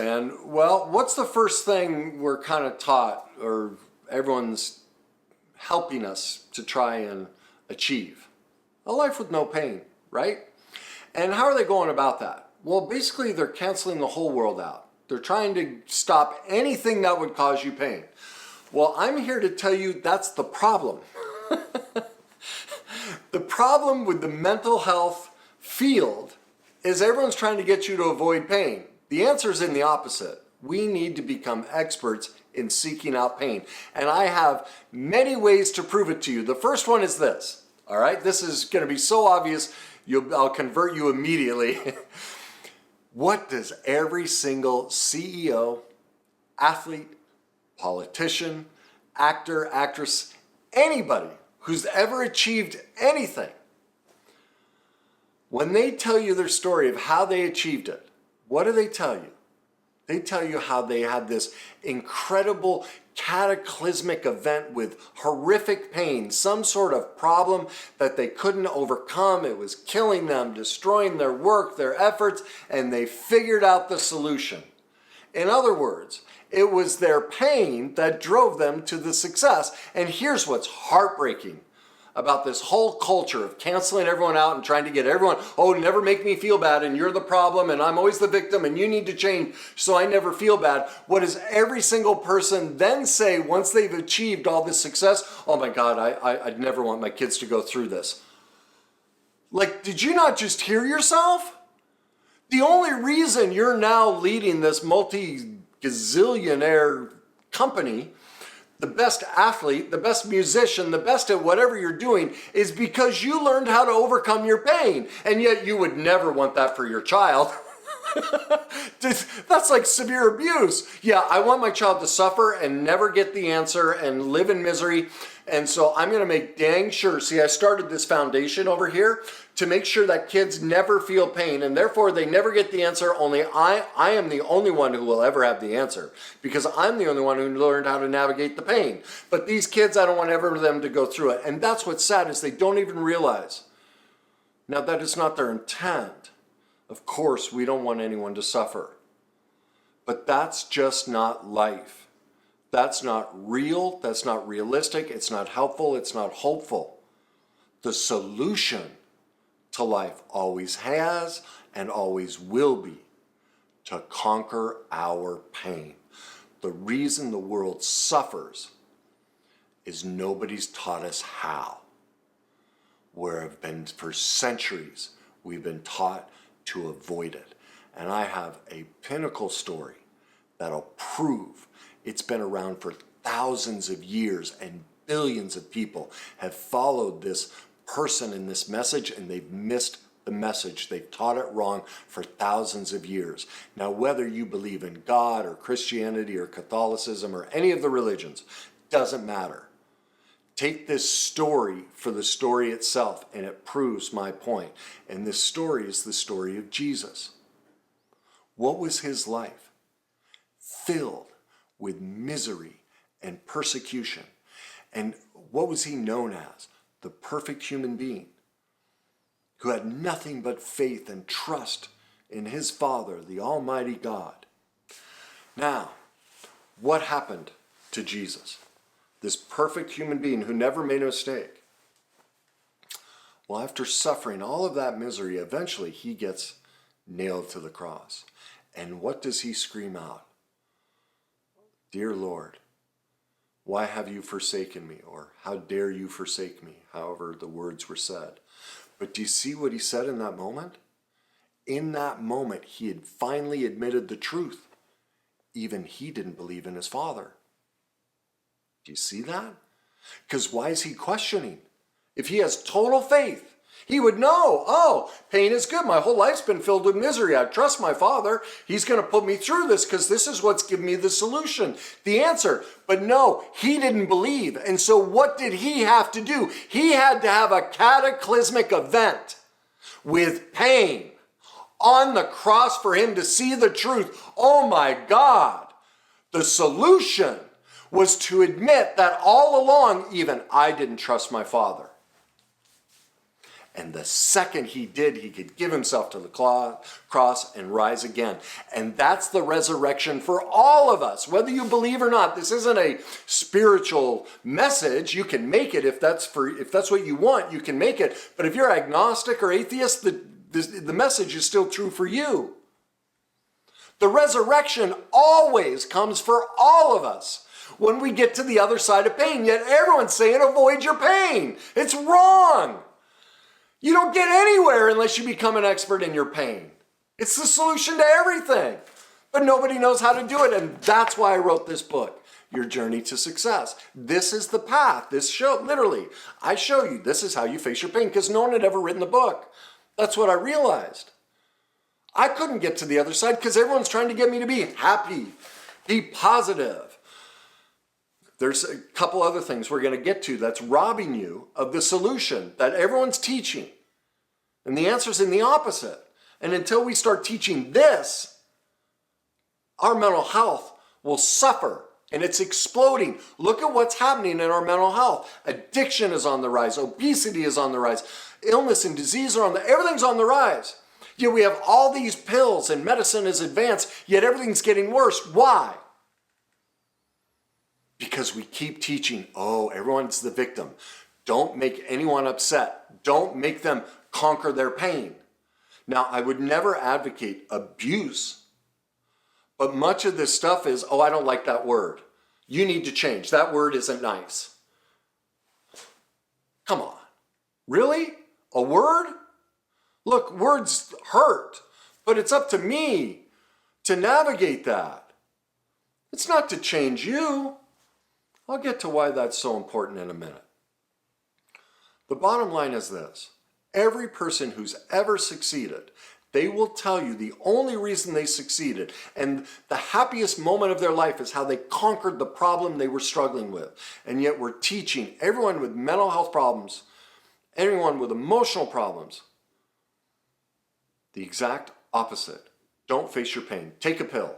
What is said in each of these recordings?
And well, what's the first thing we're kind of taught, or everyone's helping us to try and achieve? A life with no pain, right? And how are they going about that? Well, basically they're canceling the whole world out. They're trying to stop anything that would cause you pain. Well, I'm here to tell you that's the problem. The problem with the mental health field is everyone's trying to get you to avoid pain. The answer is in the opposite. We need to become experts in seeking out pain. And I have many ways to prove it to you. The first one is this, all right? This is going to be so obvious, I'll convert you immediately. What does every single CEO, athlete, politician, actor, actress, anybody who's ever achieved anything, when they tell you their story of how they achieved it, what do they tell you? They tell you how they had this incredible cataclysmic event with horrific pain, some sort of problem that they couldn't overcome. It was killing them, destroying their work, their efforts, and they figured out the solution. In other words, it was their pain that drove them to the success. And here's what's heartbreaking about this whole culture of canceling everyone out and trying to get everyone, oh, never make me feel bad, and you're the problem, and I'm always the victim, and you need to change so I never feel bad. What does every single person then say once they've achieved all this success? Oh my God, I'd never want my kids to go through this. Like, did you not just hear yourself? The only reason you're now leading this multi-gazillionaire company, the best athlete, the best musician, the best at whatever you're doing, is because you learned how to overcome your pain. And yet you would never want that for your child. That's like severe abuse. Yeah, I want my child to suffer and never get the answer and live in misery. And so I'm going to make dang sure. See, I started this foundation over here to make sure that kids never feel pain, and therefore they never get the answer. Only I am the only one who will ever have the answer, because I'm the only one who learned how to navigate the pain. But these kids, I don't want ever them to go through it. And that's what's sad, is they don't even realize. Now, that is not their intent. Of course, we don't want anyone to suffer. But that's just not life. That's not real. That's not realistic. It's not helpful. It's not hopeful. The solution to life always has and always will be to conquer our pain. The reason the world suffers is nobody's taught us how. Where have been for centuries, we've been taught to avoid it. And I have a pinnacle story that'll prove it's been around for thousands of years, and billions of people have followed this person in this message, and they've missed the message. They've taught it wrong for thousands of years. Now, whether you believe in God or Christianity or Catholicism or any of the religions, doesn't matter. Take this story for the story itself, and it proves my point. And this story is the story of Jesus. What was his life? Filled with misery and persecution. And what was he known as? The perfect human being who had nothing but faith and trust in his Father, the Almighty God. Now, what happened to Jesus? This perfect human being who never made a mistake. Well, after suffering all of that misery, eventually he gets nailed to the cross. And what does he scream out? Dear Lord, why have you forsaken me? Or how dare you forsake me? However the words were said. But do you see what he said in that moment? In that moment, he had finally admitted the truth. Even he didn't believe in his Father. Do you see that? Because why is he questioning? If he has total faith, he would know, oh, pain is good. My whole life's been filled with misery. I trust my Father. He's going to put me through this because this is what's given me the solution, the answer. But no, he didn't believe. And so what did he have to do? He had to have a cataclysmic event with pain on the cross for him to see the truth. Oh my God. The solution was to admit that all along, even I didn't trust my Father. And the second he did, he could give himself to the cross and rise again. And that's the resurrection for all of us, whether you believe or not. This isn't a spiritual message. You can make it if that's what you want, you can make it. But if you're agnostic or atheist, the message is still true for you. The resurrection always comes for all of us when we get to the other side of pain. Yet everyone's saying avoid your pain. It's wrong. You don't get anywhere unless you become an expert in your pain. It's the solution to everything. But nobody knows how to do it. And that's why I wrote this book, Your Journey to Success. This is the path. Literally, I show you this is how you face your pain, because no one had ever written the book. That's what I realized. I couldn't get to the other side because everyone's trying to get me to be happy, be positive. There's a couple other things we're going to get to that's robbing you of the solution that everyone's teaching. And the answer's in the opposite. And until we start teaching this, our mental health will suffer. And it's exploding. Look at what's happening in our mental health. Addiction is on the rise. Obesity is on the rise. Illness and disease are everything's on the rise. Yet we have all these pills and medicine is advanced, yet everything's getting worse. Why? Because we keep teaching, everyone's the victim. Don't make anyone upset. Don't make them conquer their pain. Now, I would never advocate abuse, but much of this stuff is, I don't like that word. You need to change. That word isn't nice. Come on. Really? A word? Look, words hurt, but it's up to me to navigate that. It's not to change you. I'll get to why that's so important in a minute. The bottom line is this. Every person who's ever succeeded, they will tell you the only reason they succeeded and the happiest moment of their life is how they conquered the problem they were struggling with. And yet we're teaching everyone with mental health problems, everyone with emotional problems, the exact opposite. Don't face your pain. Take a pill.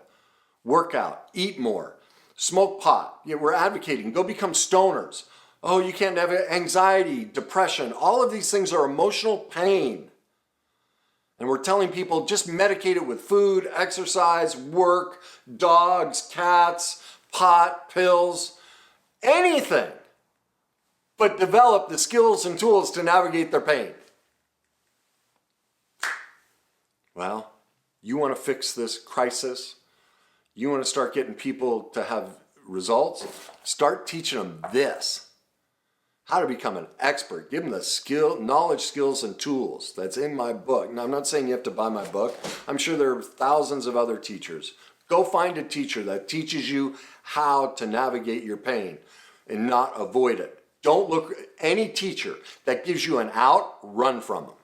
Work out. Eat more. Smoke pot. We're advocating. Go become stoners. You can't have anxiety, depression. All of these things are emotional pain. And we're telling people just medicate it with food, exercise, work, dogs, cats, pot, pills, anything. But develop the skills and tools to navigate their pain. Well, you want to fix this crisis? You want to start getting people to have results? Start teaching them this. How to become an expert. Give them the knowledge, skills, and tools. That's in my book. Now, I'm not saying you have to buy my book. I'm sure there are thousands of other teachers. Go find a teacher that teaches you how to navigate your pain and not avoid it. Don't look at any teacher that gives you an out, run from them.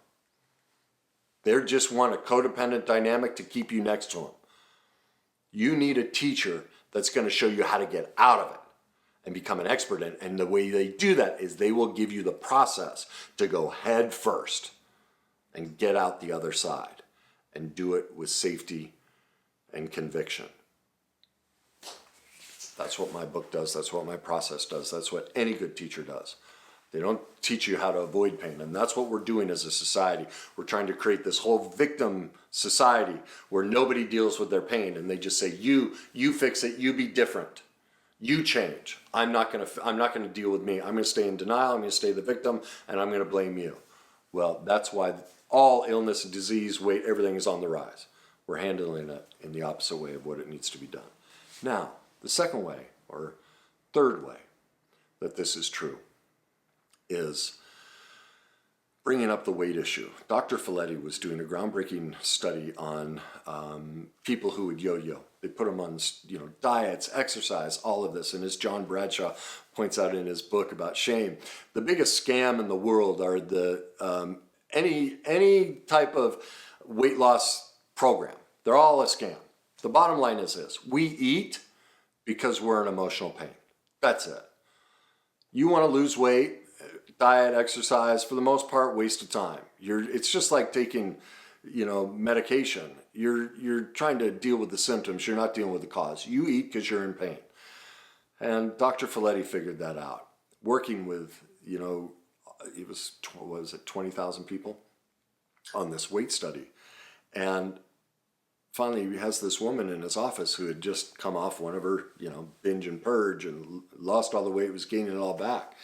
They just want a codependent dynamic to keep you next to them. You need a teacher that's going to show you how to get out of it and become an expert in it. And the way they do that is they will give you the process to go head first and get out the other side and do it with safety and conviction. That's what my book does. That's what my process does. That's what any good teacher does. They don't teach you how to avoid pain. And that's what we're doing as a society. We're trying to create this whole victim society where nobody deals with their pain. And they just say, you fix it, you be different. You change. I'm not gonna deal with me. I'm gonna stay in denial, I'm gonna stay the victim, and I'm gonna blame you. Well, that's why all illness and disease, weight, everything is on the rise. We're handling it in the opposite way of what it needs to be done. Now, the second way, or third way, that this is true is bringing up the weight issue. Dr. Folletti was doing a groundbreaking study on people who would yo-yo. They put them on, diets, exercise, all of this. And as John Bradshaw points out in his book about shame, the biggest scam in the world are any type of weight loss program. They're all a scam. The bottom line is this: we eat because we're in emotional pain. That's it. You want to lose weight, diet, exercise, for the most part, waste of time. It's just like taking, medication. You're trying to deal with the symptoms. You're not dealing with the cause. You eat because you're in pain. And Dr. Folletti figured that out. Working with, it was, what was it, 20,000 people on this weight study. And finally, he has this woman in his office who had just come off one of her, binge and purge and lost all the weight, was gaining it all back,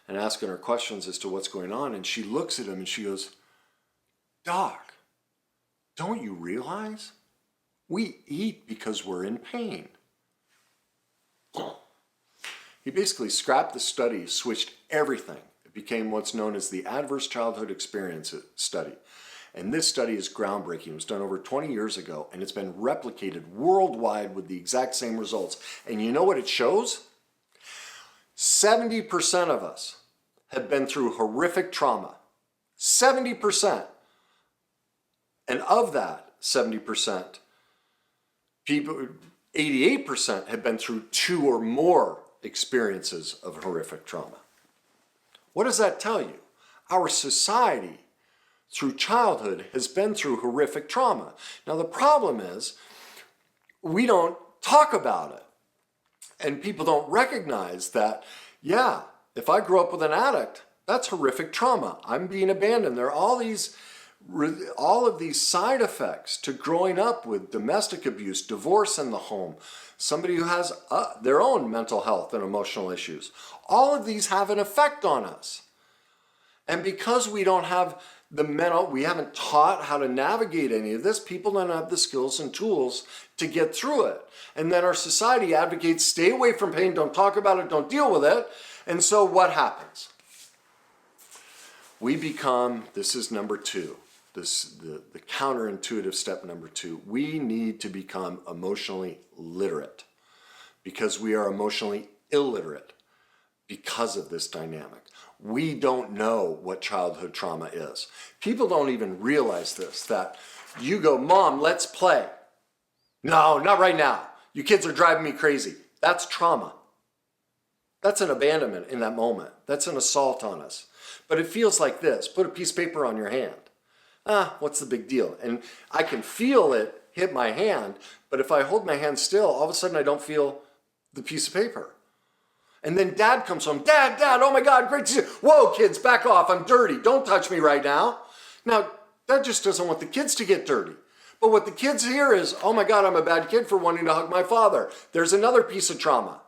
and asking her questions as to what's going on. And she looks at him and she goes, "Doc, don't you realize we eat because we're in pain?" He basically scrapped the study, switched everything. It became what's known as the Adverse Childhood Experience Study. And this study is groundbreaking. It was done over 20 years ago, and it's been replicated worldwide with the exact same results. And you know what it shows? 70% of us have been through horrific trauma. 70%. And of that 70%, people, 88% have been through 2 or more experiences of horrific trauma. What does that tell you? Our society, through childhood, has been through horrific trauma. Now the problem is, we don't talk about it. And people don't recognize that, yeah, if I grew up with an addict, that's horrific trauma. I'm being abandoned. There are all of these side effects to growing up with domestic abuse, divorce in the home, somebody who has their own mental health and emotional issues. All of these have an effect on us. And because we don't have we haven't taught how to navigate any of this, people don't have the skills and tools to get through it. And then our society advocates, stay away from pain, don't talk about it, don't deal with it. And so what happens? We become, this is number 2, the counterintuitive step number 2, we need to become emotionally literate because we are emotionally illiterate because of this dynamic. We don't know what childhood trauma is. People don't even realize this, that you go, "Mom, let's play." "No, not right now. You kids are driving me crazy." That's trauma. That's an abandonment in that moment. That's an assault on us. But it feels like this. Put a piece of paper on your hand. What's the big deal? And I can feel it hit my hand, but if I hold my hand still, all of a sudden I don't feel the piece of paper. And then Dad comes home. Dad, oh my God, great to see you. "Whoa, kids, back off. I'm dirty. Don't touch me right now." Now, Dad just doesn't want the kids to get dirty. But what the kids hear is, "Oh my God, I'm a bad kid for wanting to hug my father." There's another piece of trauma.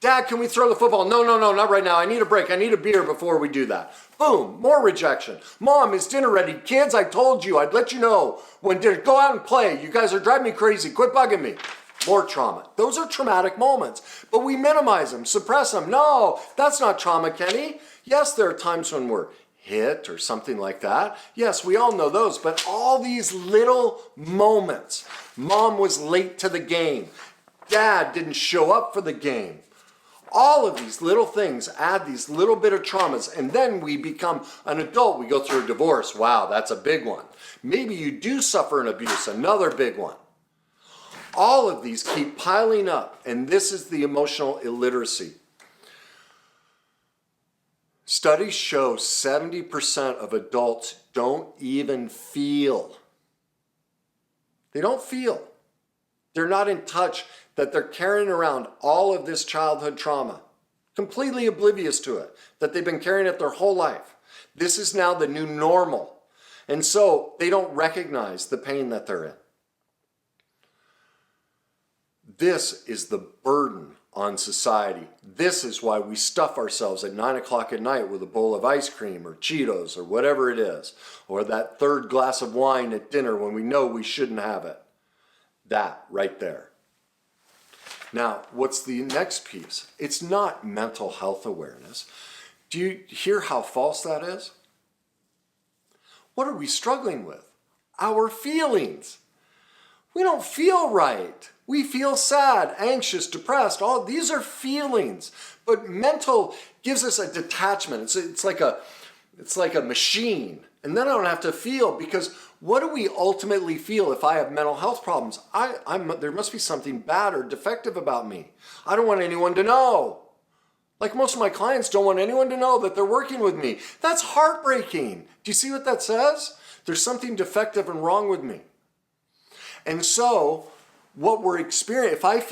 "Dad, can we throw the football?" No, not right now. I need a break. I need a beer before we do that." Boom, more rejection. "Mom, is dinner ready?" "Kids, I told you. I'd let you know when dinner. Go out and play. You guys are driving me crazy. Quit bugging me." More trauma. Those are traumatic moments, but we minimize them, suppress them. No, that's not trauma, Kenny. Yes, there are times when we're hit or something like that. Yes, we all know those, but all these little moments. Mom was late to the game. Dad didn't show up for the game. All of these little things add these little bit of traumas, and then we become an adult. We go through a divorce. Wow, that's a big one. Maybe you do suffer an abuse, another big one. All of these keep piling up, and this is the emotional illiteracy. Studies show 70% of adults don't even feel. They don't feel. They're not in touch that they're carrying around all of this childhood trauma, completely oblivious to it, that they've been carrying it their whole life. This is now the new normal. And so they don't recognize the pain that they're in. This is the burden on society. This is why we stuff ourselves at 9 o'clock at night with a bowl of ice cream or Cheetos or whatever it is, or that third glass of wine at dinner when we know we shouldn't have it. That right there. Now, what's the next piece? It's not mental health awareness. Do you hear how false that is? What are we struggling with? Our feelings. We don't feel right. We feel sad, anxious, depressed. All these are feelings. But mental gives us a detachment. It's like a machine. And then I don't have to feel, because what do we ultimately feel if I have mental health problems? There must be something bad or defective about me. I don't want anyone to know. Like most of my clients don't want anyone to know that they're working with me. That's heartbreaking. Do you see what that says? There's something defective and wrong with me. And so what we're experiencing,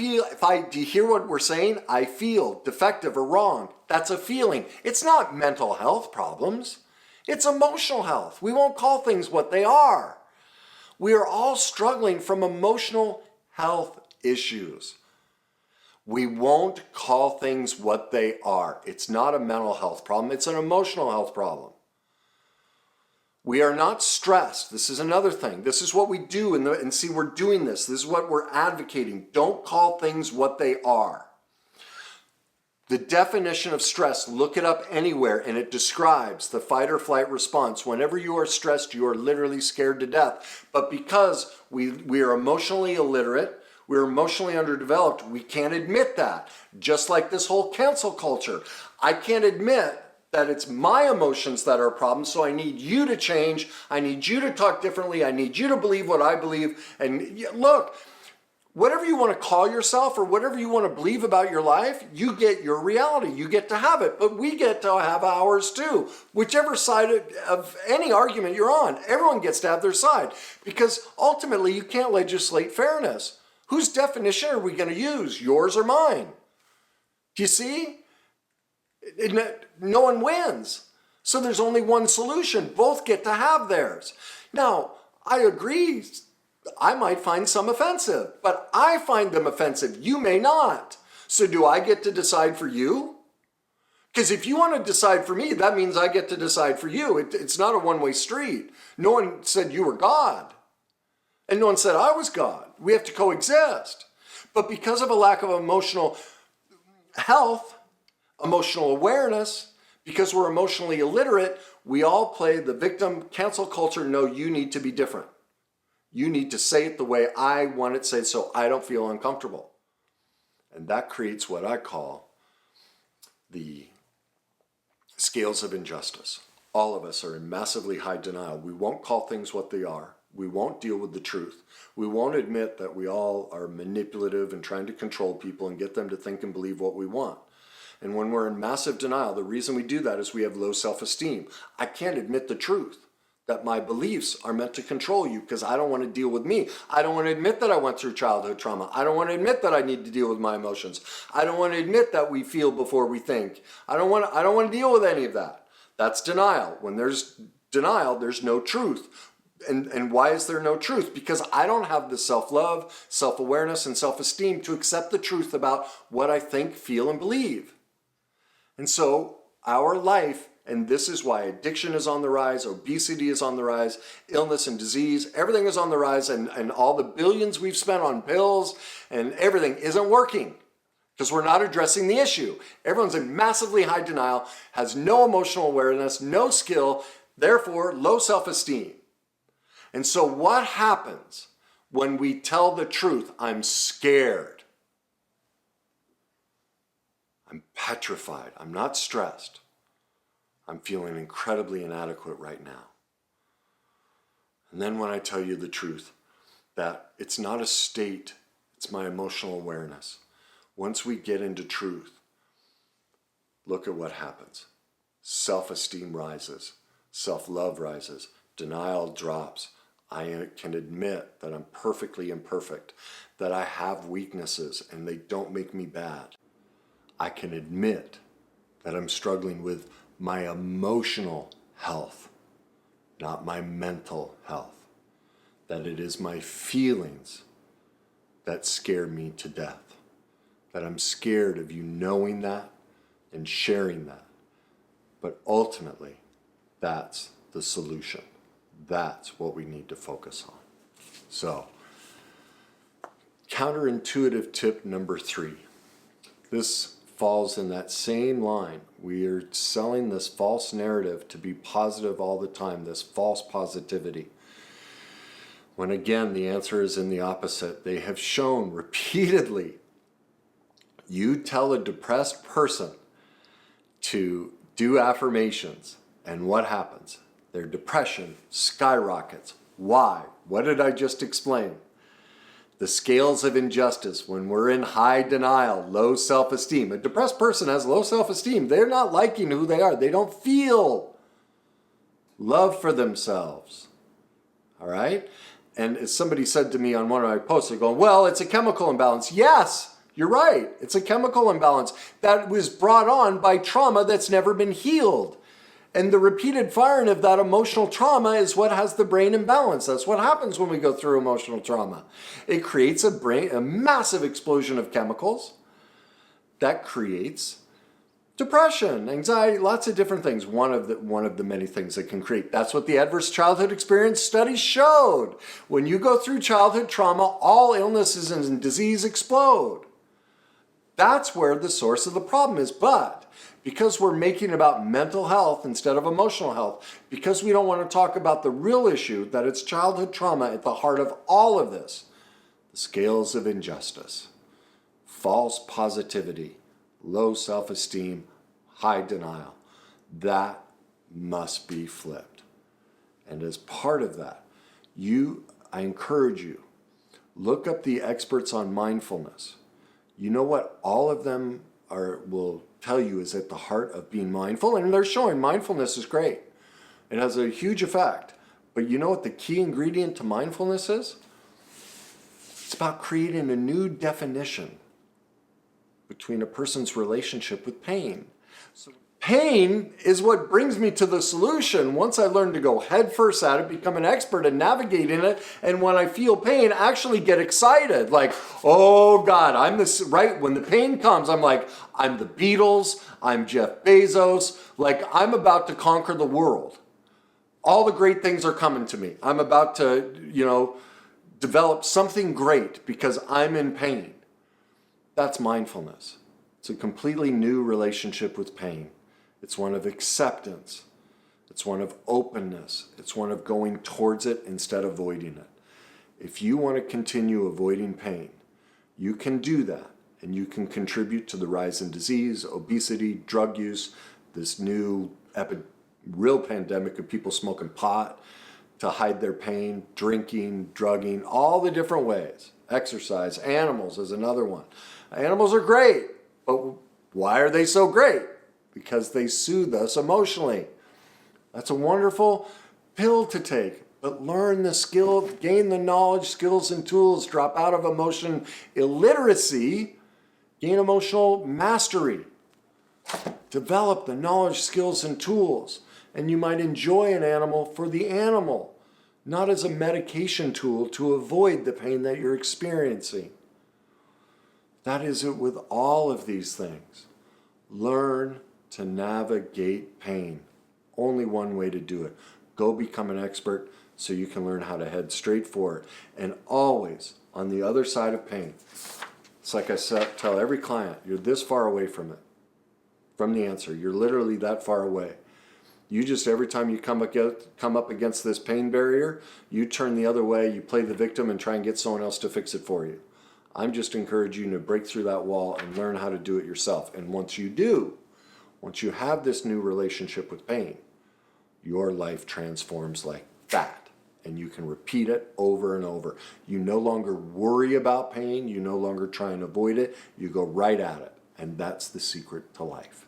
do you hear what we're saying? I feel defective or wrong. That's a feeling. It's not mental health problems. It's emotional health. We won't call things what they are. We are all struggling from emotional health issues. We won't call things what they are. It's not a mental health problem. It's an emotional health problem. We are not stressed. This is another thing. This is what we do, and see, we're doing this. This is what we're advocating. Don't call things what they are. The definition of stress, look it up anywhere, and it describes the fight or flight response. Whenever you are stressed, you are literally scared to death. But because we are emotionally illiterate, we're emotionally underdeveloped, we can't admit that. Just like this whole cancel culture. I can't admit that it's my emotions that are a problem, so I need you to change. I need you to talk differently. I need you to believe what I believe. And look, whatever you want to call yourself or whatever you want to believe about your life, you get your reality. You get to have it, but we get to have ours too. Whichever side of any argument you're on, everyone gets to have their side, because ultimately you can't legislate fairness. Whose definition are we going to use, yours or mine? Do you see? No one wins. So there's only one solution. Both get to have theirs. Now, I agree, I might find some offensive, but I find them offensive. You may not. So do I get to decide for you? Because if you want to decide for me, that means I get to decide for you. It's not a one-way street. No one said you were God. And no one said I was God. We have to coexist. But because of a lack of emotional health, emotional awareness, because we're emotionally illiterate, we all play the victim cancel culture. No, you need to be different. You need to say it the way I want it said so I don't feel uncomfortable. And that creates what I call the scales of injustice. All of us are in massively high denial. We won't call things what they are. We won't deal with the truth. We won't admit that we all are manipulative and trying to control people and get them to think and believe what we want. And when we're in massive denial, the reason we do that is we have low self-esteem. I can't admit the truth, that my beliefs are meant to control you, because I don't want to deal with me. I don't want to admit that I went through childhood trauma. I don't want to admit that I need to deal with my emotions. I don't want to admit that we feel before we think. I don't want to deal with any of that. That's denial. When there's denial, there's no truth. And why is there no truth? Because I don't have the self-love, self-awareness, and self-esteem to accept the truth about what I think, feel, and believe. And so our life, and this is why addiction is on the rise, obesity is on the rise, illness and disease, everything is on the rise, and all the billions we've spent on pills and everything isn't working because we're not addressing the issue. Everyone's in massively high denial, has no emotional awareness, no skill, therefore low self-esteem. And so what happens when we tell the truth? I'm scared. I'm petrified. I'm not stressed. I'm feeling incredibly inadequate right now. And then when I tell you the truth, that it's not a state, it's my emotional awareness. Once we get into truth, look at what happens. Self-esteem rises. Self-love rises. Denial drops. I can admit that I'm perfectly imperfect, that I have weaknesses and they don't make me bad. I can admit that I'm struggling with my emotional health, not my mental health. That it is my feelings that scare me to death. That I'm scared of you knowing that and sharing that. But ultimately, that's the solution. That's what we need to focus on. So, counterintuitive tip number 3. This falls in that same line. We are selling this false narrative to be positive all the time, this false positivity. When again, the answer is in the opposite. They have shown repeatedly, you tell a depressed person to do affirmations, and what happens? Their depression skyrockets. Why? What did I just explain? The scales of injustice, when we're in high denial, low self-esteem. A depressed person has low self-esteem. They're not liking who they are. They don't feel love for themselves. All right? And as somebody said to me on one of my posts, they're going, well, it's a chemical imbalance. Yes, you're right. It's a chemical imbalance that was brought on by trauma that's never been healed. And the repeated firing of that emotional trauma is what has the brain imbalance. That's what happens when we go through emotional trauma. It creates a massive explosion of chemicals that creates depression, anxiety, lots of different things. One of the many things that can create. That's what the adverse childhood experience study showed. When you go through childhood trauma, all illnesses and disease explode. That's where the source of the problem is. But because we're making about mental health instead of emotional health, because we don't want to talk about the real issue, that it's childhood trauma at the heart of all of this, the scales of injustice, false positivity, low self-esteem, high denial, that must be flipped. And as part of that, I encourage you, look up the experts on mindfulness. You know what all of them will tell you is at the heart of being mindful, and they're showing mindfulness is great. It has a huge effect. But you know what the key ingredient to mindfulness is? It's about creating a new definition between a person's relationship with pain. So pain is what brings me to the solution. Once I learn to go head first at it, become an expert in navigating it, and when I feel pain, actually get excited. Like, oh God, I'm this, right? When the pain comes, I'm like, I'm the Beatles, I'm Jeff Bezos, like I'm about to conquer the world. All the great things are coming to me. I'm about to, develop something great because I'm in pain. That's mindfulness. It's a completely new relationship with pain. It's one of acceptance. It's one of openness. It's one of going towards it instead of avoiding it. If you want to continue avoiding pain, you can do that, and you can contribute to the rise in disease, obesity, drug use, this new real pandemic of people smoking pot to hide their pain, drinking, drugging, all the different ways. Exercise, animals is another one. Animals are great, but why are they so great? Because they soothe us emotionally. That's a wonderful pill to take, but learn the skill, gain the knowledge, skills, and tools, drop out of emotion illiteracy, gain emotional mastery. Develop the knowledge, skills, and tools, and you might enjoy an animal for the animal, not as a medication tool to avoid the pain that you're experiencing. That is it with all of these things. Learn to navigate pain. Only one way to do it. Go become an expert so you can learn how to head straight for it. And always on the other side of pain. It's like I tell every client, you're this far away from it, from the answer. You're literally that far away. You just, every time you come up against this pain barrier, you turn the other way, you play the victim and try and get someone else to fix it for you. I'm just encouraging you to break through that wall and learn how to do it yourself. And once you do, once you have this new relationship with pain, your life transforms like that. And you can repeat it over and over. You no longer worry about pain. You no longer try and avoid it. You go right at it. And that's the secret to life.